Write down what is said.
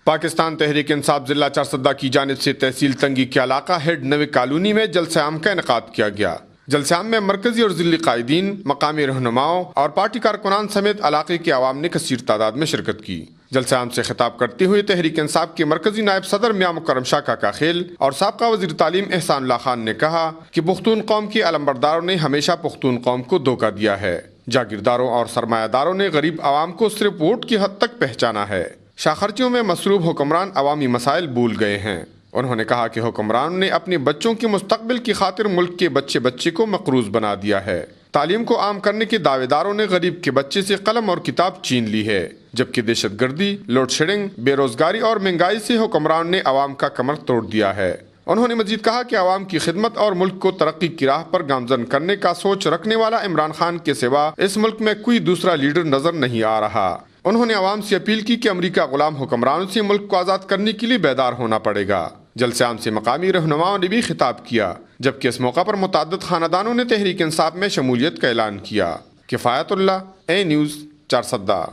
پاکستان تحریک انصاف ضلع چارسدہ کی جانب سے تحصیل تنگی کے علاقہ ہیڈ نوے کالونی میں جلسہ عام کا انعقاد کیا گیا۔ جلسہ عام میں مرکزی اور ضلعی قائدین، مقامی رہنماؤں اور پارٹی کارکنان سمیت علاقے کے عوام نے کثیر تعداد میں شرکت کی۔ جلسہ عام سے خطاب کرتے ہوئے تحریک انصاف کے مرکزی نائب صدر میاں مکرم شاہ کاکا خیل اور سابقہ وزیر تعلیم احسان اللہ خان نے کہا کہ پختون قوم کے علمبرداروں نے ہمیشہ پختون قوم کو دھوکہ دیا ہے۔ جاگیرداروں اور سرمایہ داروں نے غریب عوام کو صرف ووٹ کی حد تک پہچانا ہے۔ شاخرچیوں میں مصروف حکمران عوامی مسائل بھول گئے ہیں۔ انہوں نے کہا کہ حکمران نے اپنے بچوں کے مستقبل کی خاطر ملک کے بچے کو مقروض بنا دیا ہے۔ تعلیم کو عام کرنے کے دعوے داروں نے غریب کے بچے سے قلم اور کتاب چھین لی ہے، جبکہ دہشت گردی، لوڈ شیڈنگ، بے روزگاری اور مہنگائی سے حکمران نے عوام کا کمر توڑ دیا ہے۔ انہوں نے مزید کہا کہ عوام کی خدمت اور ملک کو ترقی کی راہ پر گامزن کرنے کا سوچ رکھنے والا عمران خان کے سوا اس ملک میں کوئی دوسرا لیڈر نظر نہیں آ رہا۔ انہوں نے عوام سے اپیل کی کہ امریکہ غلام حکمرانوں سے ملک کو آزاد کرنے کے لیے بیدار ہونا پڑے گا۔ جلسے عام سے مقامی رہنماؤں نے بھی خطاب کیا، جبکہ اس موقع پر متعدد خاندانوں نے تحریک انصاف میں شمولیت کا اعلان کیا۔ کفایت اللہ، اے نیوز، چارسدہ۔